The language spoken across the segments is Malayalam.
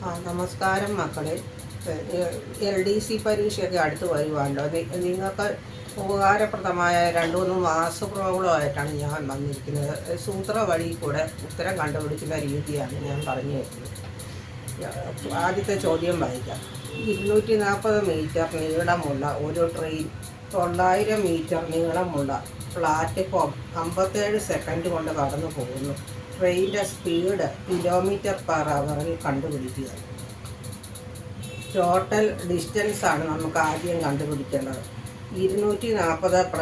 നമസ്കാരം മക്കളെ. LDC പരീക്ഷയൊക്കെ അടുത്ത് വരുവാണല്ലോ. നിങ്ങൾക്ക് ഉപകാരപ്രദമായ 2-3 മാസപ്രോബ്ലമായിട്ടാണ് ഞാൻ വന്നിരിക്കുന്നത്. സൂത്ര വഴി കൂടെ ഉത്തരം കണ്ടുപിടിക്കുന്ന രീതിയാണ് ഞാൻ പറഞ്ഞു തരുന്നത്. ആദ്യത്തെ ചോദ്യം വായിക്കാം. 240 മീറ്റർ നീളമുള്ള ഒരു ട്രെയിൻ 900 മീറ്റർ നീളമുള്ള പ്ലാറ്റ്ഫോം 57 സെക്കൻഡ് കൊണ്ട് കടന്നു പോകുന്നു. ട്രെയിനിൻ്റെ സ്പീഡ് km/h കണ്ടുപിടിക്കുക. ടോട്ടൽ ഡിസ്റ്റൻസ് ആണ് നമുക്ക് ആദ്യം കണ്ടുപിടിക്കേണ്ടത്. 240 +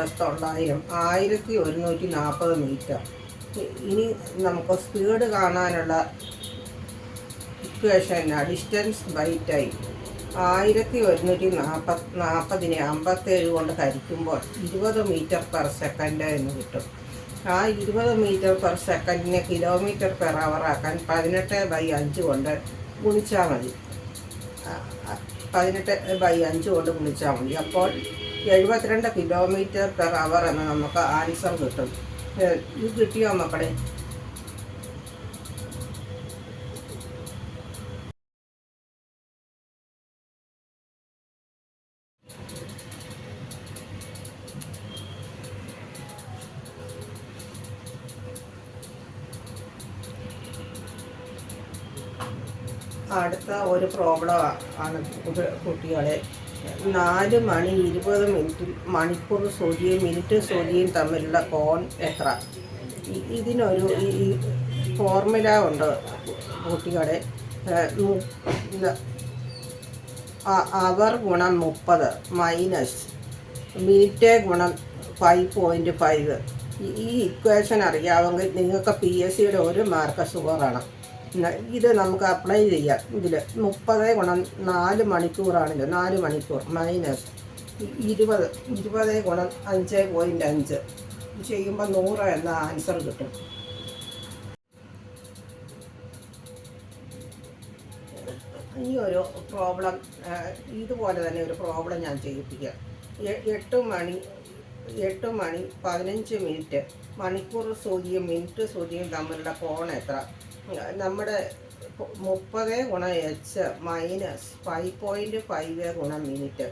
900 1140 മീറ്റർ. ഇനി നമുക്ക് സ്പീഡ് കാണാനുള്ള ഇക്വേഷൻ ഡിസ്റ്റൻസ് ബൈ ടൈം. 1140നെ 57 കൊണ്ട് ഹരിക്കുമ്പോൾ 20 മീറ്റർ/s എന്ന് കിട്ടും. ആ 20 മീറ്റർ/s km/h ആക്കാൻ 18/5 കൊണ്ട് ഗുണിച്ചാൽ മതി. 18/5 കൊണ്ട് ഗുണിച്ചാൽ മതി. അപ്പോൾ 72 km/h എന്ന് നമുക്ക് ആൻസർ കിട്ടും. ഇത് കിട്ടിയോ മക്കളെ? അടുത്ത ഒരു പ്രോബ്ലം ആണ് കുട്ടികളെ. 4 മണി 20 മിനിറ്റിൽ മണിക്കൂർ സൂചിയും മിനിറ്റ് സൂചിയും തമ്മിലുള്ള കോൺ എത്ര? ഇതിനൊരു ഫോർമുല ഉണ്ട് കുട്ടികളെ. അവർ ഗുണം 30 മൈനസ് മിനിറ്റ് ഗുണം 5.5. ഈ ഇക്വേഷൻ അറിയാമെങ്കിൽ നിങ്ങൾക്ക് PSCയുടെ 1 മാർക്ക് ഷുവറാണ്. ഇത് നമുക്ക് അപ്ലൈ ചെയ്യാം. ഇതിൽ 30 × 4 മണിക്കൂറാണല്ലോ. 4 മണിക്കൂർ മൈനസ് 20 × 5.5 ചെയ്യുമ്പോൾ 100 എന്ന ആൻസർ കിട്ടും. ഈ ഒരു പ്രോബ്ലം ഇതുപോലെ തന്നെ ഒരു പ്രോബ്ലം ഞാൻ ചെയ്യിപ്പിക്കാം. 8 മണി 15 മിനിറ്റ് മണിക്കൂർ സൂചിയും മിനിറ്റ് സൂചിയും തമ്മിലുള്ള കോൺ എത്ര? നമ്മുടെ 30 × h മൈനസ് 5.5 × മിനിറ്റ്.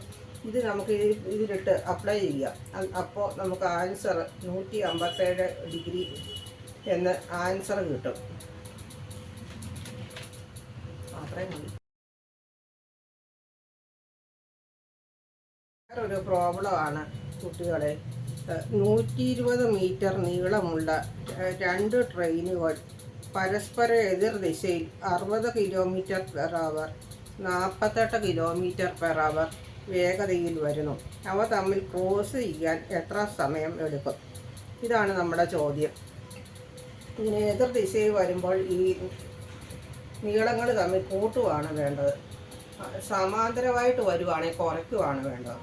ഇത് നമുക്ക് ഇതിലിട്ട് അപ്ലൈ ചെയ്യാം. അപ്പോൾ നമുക്ക് ആൻസർ 157 ഡിഗ്രി എന്ന് ആൻസർ കിട്ടും. അത്രയും മതി. വേറൊരു പ്രോബ്ലമാണ് കുട്ടികളെ. 120 മീറ്റർ നീളമുള്ള 2 ട്രെയിനുകൾ പരസ്പര എതിർ ദിശയിൽ 60 km/h 48 km/h വേഗതയിൽ വരുന്നു. അവ തമ്മിൽ ക്രോസ് ചെയ്യാൻ എത്ര സമയം എടുക്കും? ഇതാണ് നമ്മുടെ ചോദ്യം. ഇങ്ങനെ എതിർ ദിശയിൽ വരുമ്പോൾ ഈ നീളങ്ങൾ തമ്മിൽ കൂട്ടുകയാണ് വേണ്ടത്. സമാന്തരമായിട്ട് വരുവാണെങ്കിൽ കുറയ്ക്കുകയാണ് വേണ്ടത്.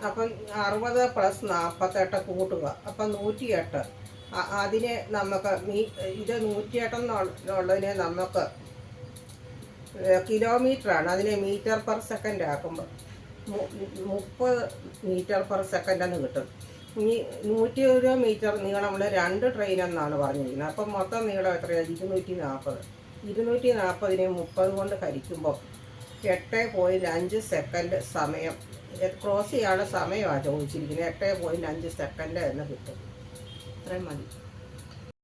അപ്പം 60 + 48 കൂട്ടുക. അപ്പം 108. അതിനെ നമുക്ക് ഇത് 108 എന്നുള്ളതിനെ നമുക്ക് കിലോമീറ്ററാണ്. അതിനെ മീറ്റർ/s ആക്കുമ്പോൾ 30 മീറ്റർ/s എന്ന് കിട്ടും. ഇനി 120 മീറ്റർ നീളമുള്ള 2 ട്രെയിൻ എന്നാണ് പറഞ്ഞിരിക്കുന്നത്. അപ്പം മൊത്തം നീളം എത്രയാണ്? 240. 240നെ 30 കൊണ്ട് ഹരിക്കുമ്പോൾ 8.5 സെക്കൻഡ് സമയം. ക്രോസ് ചെയ്യാനുള്ള സമയമാണ് ചോദിച്ചിരിക്കുന്നത്. 8.5 സെക്കൻഡ് എന്ന് കിട്ടും. അത്രയും മതി.